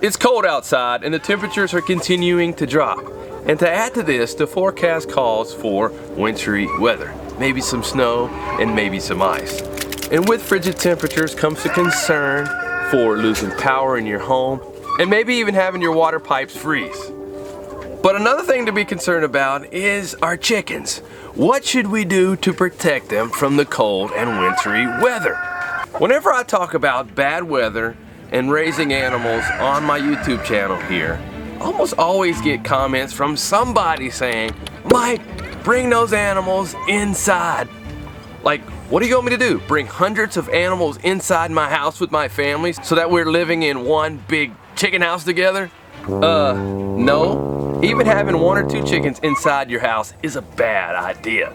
It's cold outside and the temperatures are continuing to drop. And to add to this, the forecast calls for wintry weather. Maybe some snow and maybe some ice. And with frigid temperatures comes the concern for losing power in your home and maybe even having your water pipes freeze. But another thing to be concerned about is our chickens. What should we do to protect them from the cold and wintry weather? Whenever I talk about bad weather and raising animals on my YouTube channel here, I almost always get comments from somebody saying, Mike, bring those animals inside. Like, what do you want me to do? Bring hundreds of animals inside my house with my family so that we're living in one big chicken house together? No. Even having 1 or 2 chickens inside your house is a bad idea.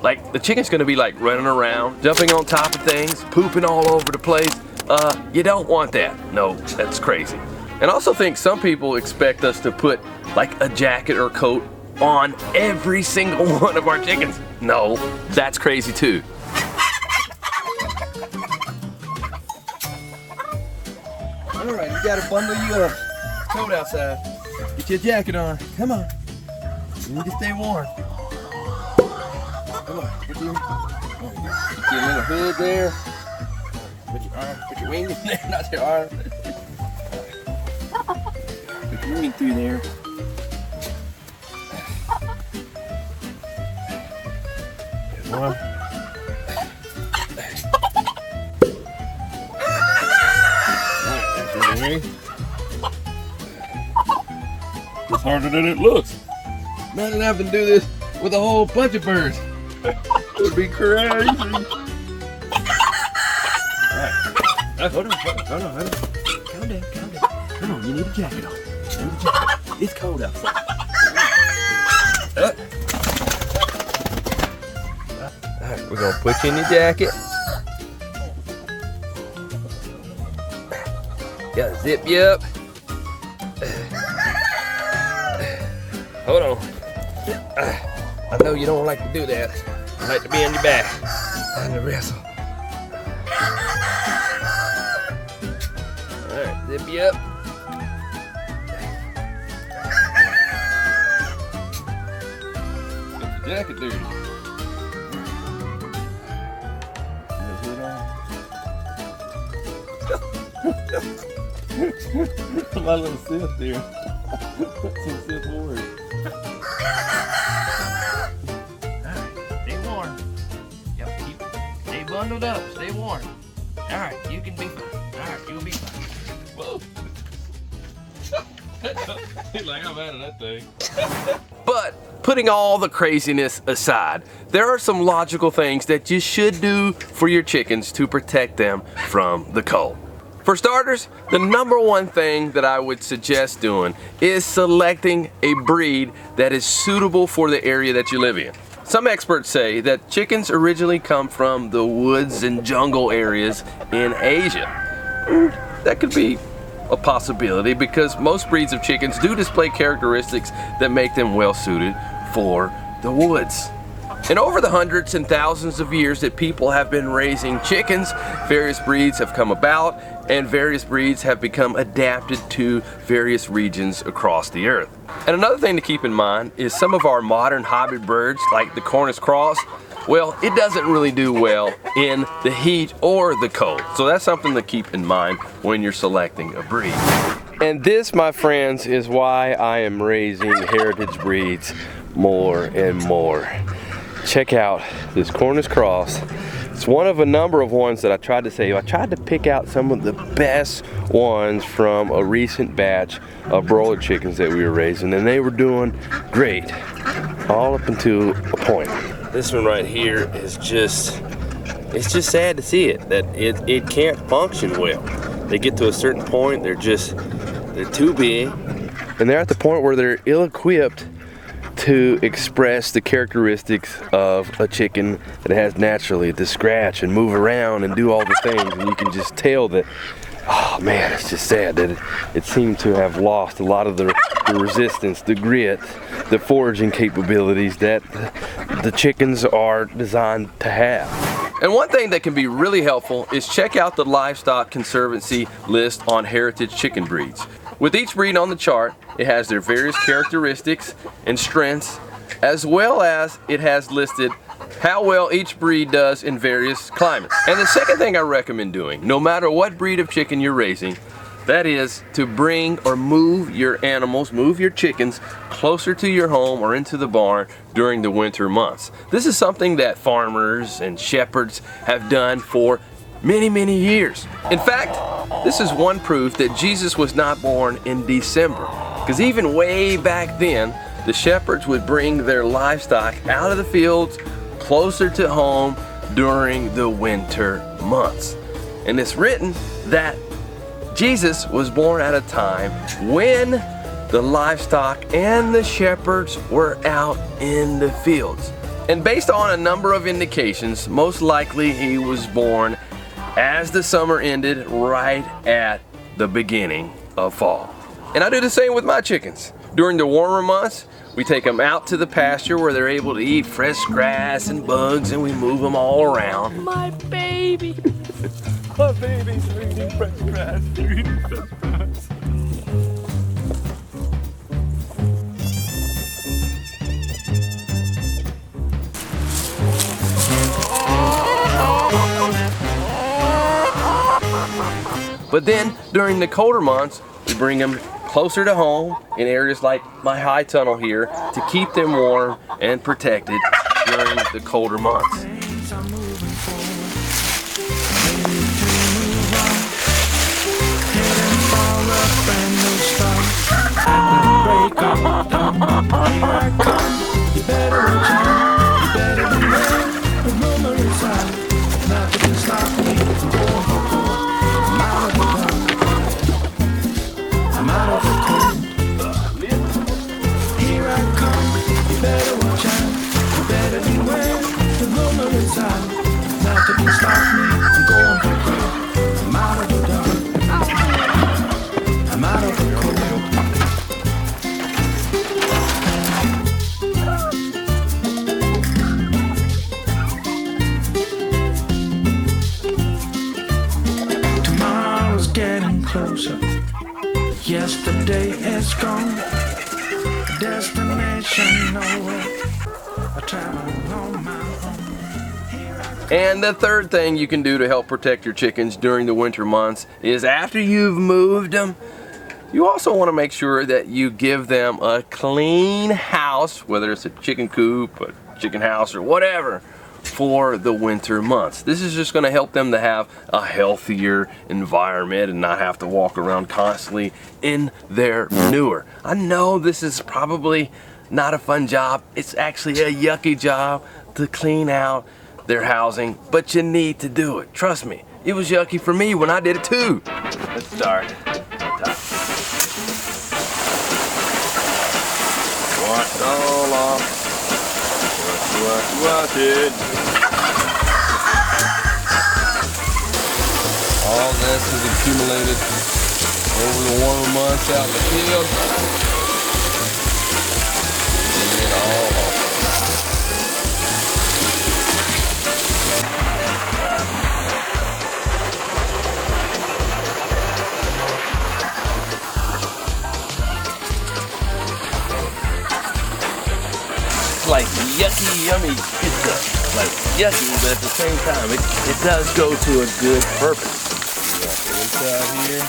Like, the chicken's gonna be like running around, jumping on top of things, pooping all over the place. You don't want that. No, that's crazy. And I also think some people expect us to put like a jacket or coat on every single one of our chickens. No, that's crazy too. All right, you gotta bundle you up. Cold outside. Get your jacket on. Come on. You need to stay warm. Come on. Get your little hood there. Put your wing in there, not your arm. Put your wing through there. There's one. Alright, that's the wing. It's harder than it looks. Imagine having to do this with a whole bunch of birds. It would be crazy. Alright. Hold on. Calm down. Come on, you need a jacket on. It's cold outside. Alright, we're gonna put you in your jacket. Gotta zip you up. Hold on. I know you don't like to do that. I like to be on your back and to wrestle. Alright, zip you up. Get the jacket dirty. My little sip there. Some sip forward. Alright, stay warm. Yep, stay bundled up, stay warm. Alright, you can be fine. Alright, you'll be fine. Whoa. He's like, I'm out of that thing. But putting all the craziness aside, there are some logical things that you should do for your chickens to protect them from the cold. For starters, the #1 thing that I would suggest doing is selecting a breed that is suitable for the area that you live in. Some experts say that chickens originally come from the woods and jungle areas in Asia. That could be a possibility because most breeds of chickens do display characteristics that make them well suited for the woods. And over the hundreds and thousands of years that people have been raising chickens, various breeds have come about and various breeds have become adapted to various regions across the earth. And another thing to keep in mind is some of our modern hybrid birds like the Cornish cross, well, it doesn't really do well in the heat or the cold. So that's something to keep in mind when you're selecting a breed. And this, my friends, is why I am raising heritage breeds more and more. Check out this Cornish cross. It's one of a number of ones that I tried to save. I tried to pick out some of the best ones from a recent batch of broiler chickens that we were raising, and they were doing great, all up until a point. This one right here is just, it's just sad to see it, that it can't function well. They get to a certain point, they're too big, and they're at the point where they're ill-equipped to express the characteristics of a chicken that has naturally to scratch and move around and do all the things, and you can just tell that, oh man, it's just sad that it seemed to have lost a lot of the resistance, the grit, the foraging capabilities that the chickens are designed to have. And one thing that can be really helpful is check out the Livestock Conservancy list on heritage chicken breeds. With each breed on the chart, it has their various characteristics and strengths, as well as it has listed how well each breed does in various climates. And the second thing I recommend doing, no matter what breed of chicken you're raising, that is to bring or move your animals, move your chickens closer to your home or into the barn during the winter months. This is something that farmers and shepherds have done for many, many years. In fact, this is one proof that Jesus was not born in December, because even way back then, the shepherds would bring their livestock out of the fields closer to home during the winter months. And it's written that Jesus was born at a time when the livestock and the shepherds were out in the fields. And based on a number of indications, most likely he was born as the summer ended right at the beginning of fall. And I do the same with my chickens. During the warmer months, we take them out to the pasture where they're able to eat fresh grass and bugs, and we move them all around. My baby. My babies are eating fresh grass. They're eating fresh grass. But then, during the colder months, we bring them closer to home in areas like my high tunnel here to keep them warm and protected during the colder months. Yesterday is gone, destination nowhere, I travel on my own. And the third thing you can do to help protect your chickens during the winter months is after you've moved them, you also want to make sure that you give them a clean house, whether it's a chicken coop, a chicken house, or whatever, for the winter months. This is just going to help them to have a healthier environment and not have to walk around constantly in their manure. I know this is probably not a fun job. It's actually a yucky job to clean out their housing, but you need to do it. Trust me, it was yucky for me when I did it too. Let's start. Wash all off. Wash it. All this is accumulated over the warmer months out in the field. Get it all off. Like yucky, yummy pizza. Like yucky, but at the same time, it does go to a good purpose. We got the inside here.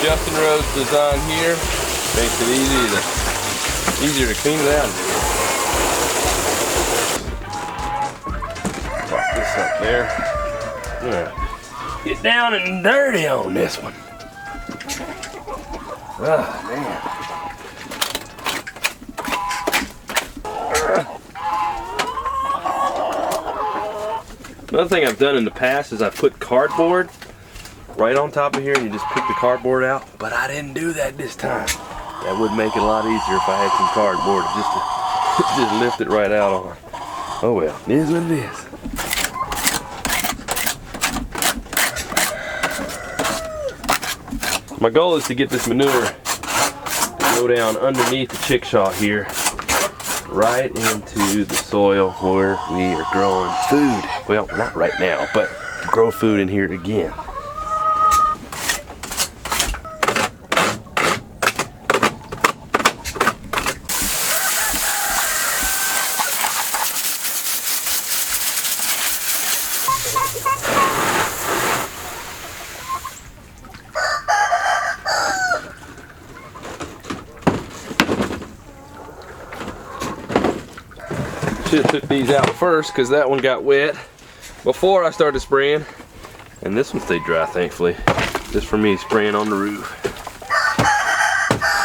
Justin Rose design here makes it easier to clean it out. Pop this up there. Yeah. Get down and dirty on this one. Oh man. Another thing I've done in the past is I've put cardboard right on top of here and you just pick the cardboard out. But I didn't do that this time. That would make it a lot easier if I had some cardboard just to just lift it right out on. Oh well, it is what it is. My goal is to get this manure to go down underneath the chickshaw here, right into the soil where we are growing food. Well, not right now, but grow food in here again. Should have took these out first because that one got wet before I started spraying, and this one stayed dry, thankfully, just for me spraying on the roof.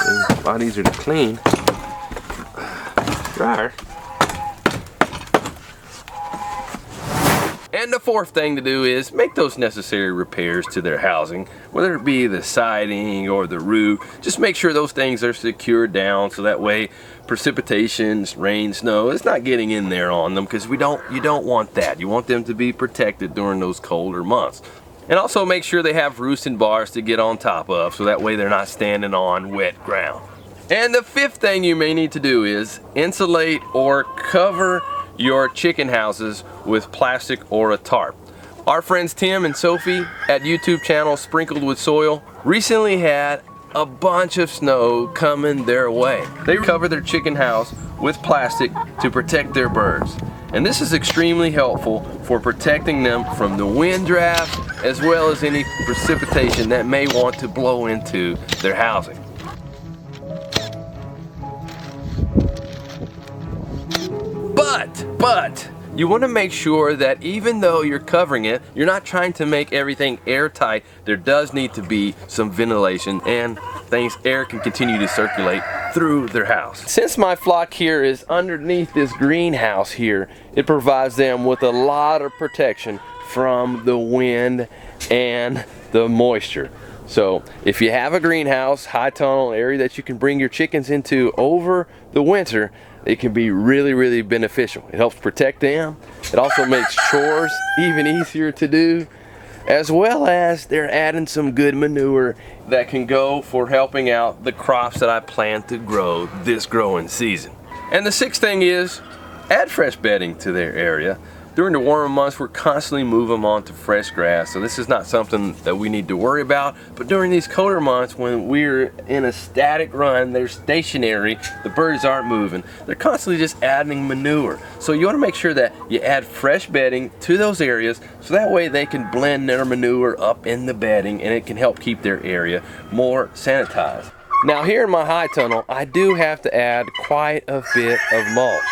And a lot easier to clean. Dryer. And the fourth thing to do is make those necessary repairs to their housing, whether it be the siding or the roof. Just make sure those things are secured down so that way precipitation, rain, snow, it's not getting in there on them, because you don't want that. You want them to be protected during those colder months. And also make sure they have roofs and bars to get on top of, so that way they're not standing on wet ground. And the fifth thing you may need to do is insulate or cover your chicken houses with plastic or a tarp. Our friends Tim and Sophie at YouTube channel Sprinkled with Soil recently had a bunch of snow coming their way. They cover their chicken house with plastic to protect their birds. And this is extremely helpful for protecting them from the wind draft as well as any precipitation that may want to blow into their housing. But you want to make sure that even though you're covering it, you're not trying to make everything airtight. There does need to be some ventilation and air can continue to circulate through their house. Since my flock here is underneath this greenhouse here, it provides them with a lot of protection from the wind and the moisture. So if you have a greenhouse, high tunnel area that you can bring your chickens into over the winter, it can be really, really beneficial. It helps protect them. It also makes chores even easier to do, as well as they're adding some good manure that can go for helping out the crops that I plan to grow this growing season. And the sixth thing is add fresh bedding to their area. During the warmer months, we're constantly moving them onto fresh grass, so this is not something that we need to worry about. But during these colder months, when we're in a static run, they're stationary, the birds aren't moving, they're constantly just adding manure. So you want to make sure that you add fresh bedding to those areas, so that way they can blend their manure up in the bedding and it can help keep their area more sanitized. Now here in my high tunnel, I do have to add quite a bit of mulch.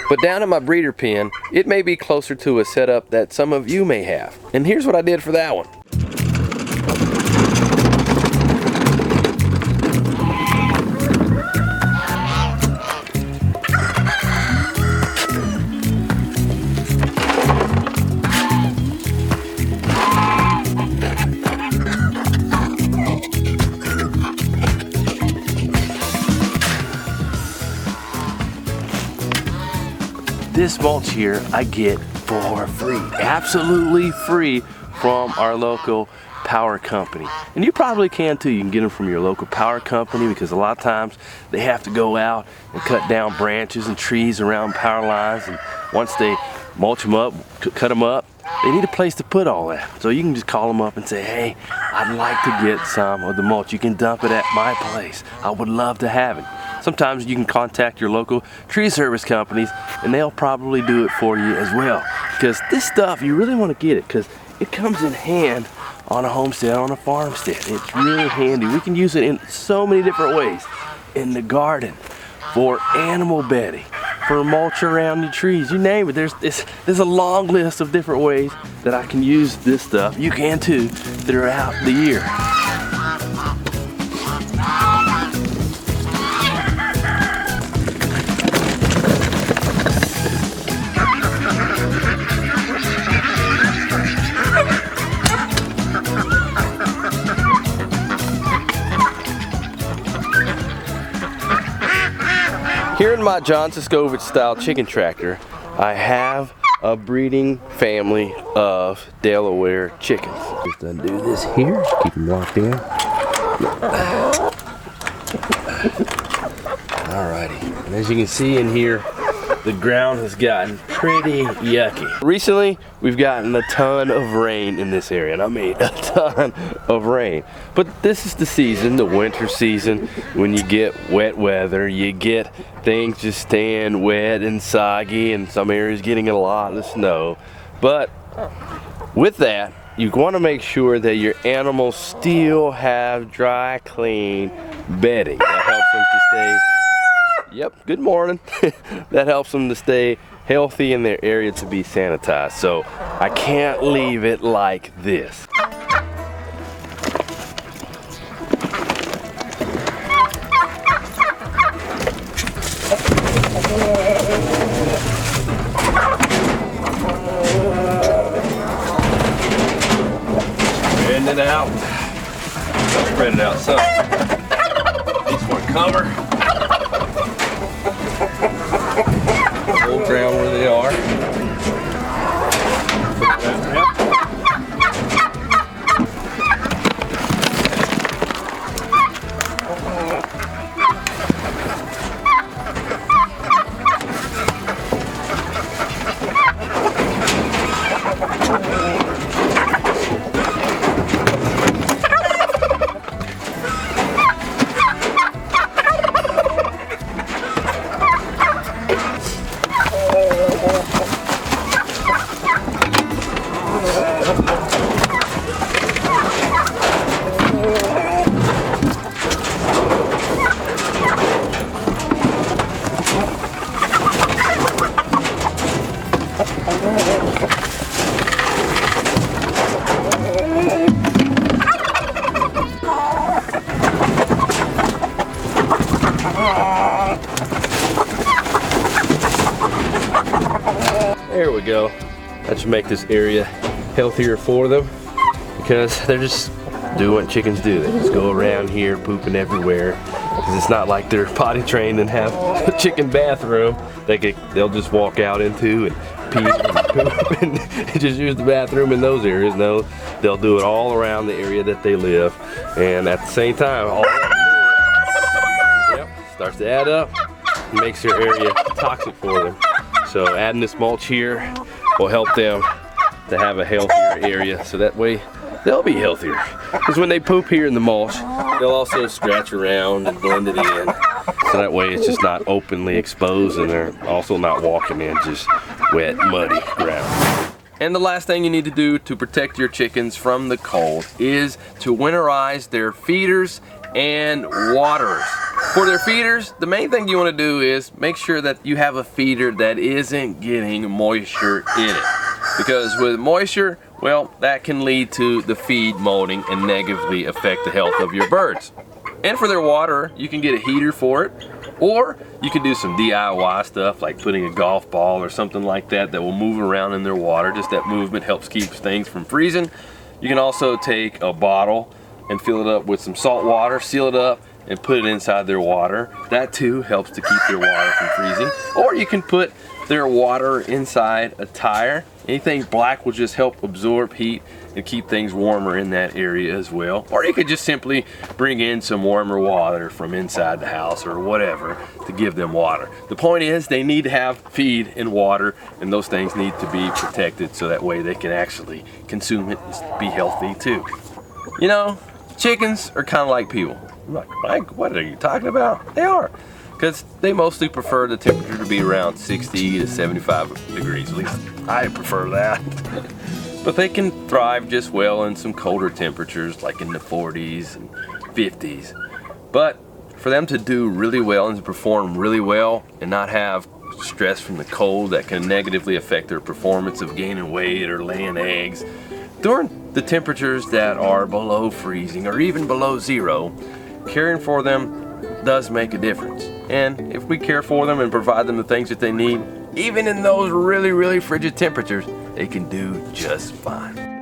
But down in my breeder pen, it may be closer to a setup that some of you may have. And here's what I did for that one. This mulch here I get for free, absolutely free, from our local power company. And you probably can too. You can get them from your local power company, because a lot of times they have to go out and cut down branches and trees around power lines, and once they mulch them up, cut them up, they need a place to put all that. So you can just call them up and say, hey, I'd like to get some of the mulch. You can dump it at my place. I would love to have it. Sometimes you can contact your local tree service companies and they'll probably do it for you as well. Because this stuff, you really want to get it because it comes in hand on a homestead, on a farmstead. It's really handy. We can use it in so many different ways. In the garden, for animal bedding, for mulch around the trees, you name it. There's a long list of different ways that I can use this stuff. You can too throughout the year. Here in my John Siskovich style chicken tractor, I have a breeding family of Delaware chickens. Just undo this here, keep them locked in. Alrighty, and as you can see in here, the ground has gotten pretty yucky. Recently, we've gotten a ton of rain in this area, and I mean a ton of rain. But this is the season, the winter season, when you get wet weather, you get things just staying wet and soggy, and some areas getting a lot of snow. But with that, you want to make sure that your animals still have dry, clean bedding. That helps them to stay. Yep, good morning. That helps them to stay healthy in their area to be sanitized. So I can't leave it like this. Spreading it out. Spread it out some. Needs more cover. Hold ground where they are. There we go. That should make this area healthier for them, because they're just doing what chickens do. They just go around here pooping everywhere, because it's not like they're potty trained and have a chicken bathroom they'll just walk out into and pee and poop and just use the bathroom in those areas. No, they'll do it all around the area that they live, and at the same time, all that starts to add up and makes their area toxic for them. So adding this mulch here will help them to have a healthier area, so that way they'll be healthier. Because when they poop here in the mulch, they'll also scratch around and blend it in. So that way it's just not openly exposed, and they're also not walking in just wet, muddy ground. And the last thing you need to do to protect your chickens from the cold is to winterize their feeders and waterers. For their feeders, the main thing you want to do is make sure that you have a feeder that isn't getting moisture in it. Because with moisture, well, that can lead to the feed molding and negatively affect the health of your birds. And for their water, you can get a heater for it, or you can do some DIY stuff like putting a golf ball or something like that that will move around in their water. Just that movement helps keep things from freezing. You can also take a bottle and fill it up with some salt water, seal it up, and put it inside their water. That too helps to keep their water from freezing. Or you can put their water inside a tire. Anything black will just help absorb heat and keep things warmer in that area as well. Or you could just simply bring in some warmer water from inside the house or whatever to give them water. The point is, they need to have feed and water, and those things need to be protected so that way they can actually consume it and be healthy too. You know, chickens are kind of like people. Like, what are you talking about? They are. Because they mostly prefer the temperature to be around 60 to 75 degrees. At least I prefer that. But they can thrive just well in some colder temperatures, like in the 40s and 50s. But for them to do really well and to perform really well and not have stress from the cold that can negatively affect their performance of gaining weight or laying eggs, during the temperatures that are below freezing or even below zero, caring for them does make a difference. And if we care for them and provide them the things that they need, even in those really, really frigid temperatures, they can do just fine.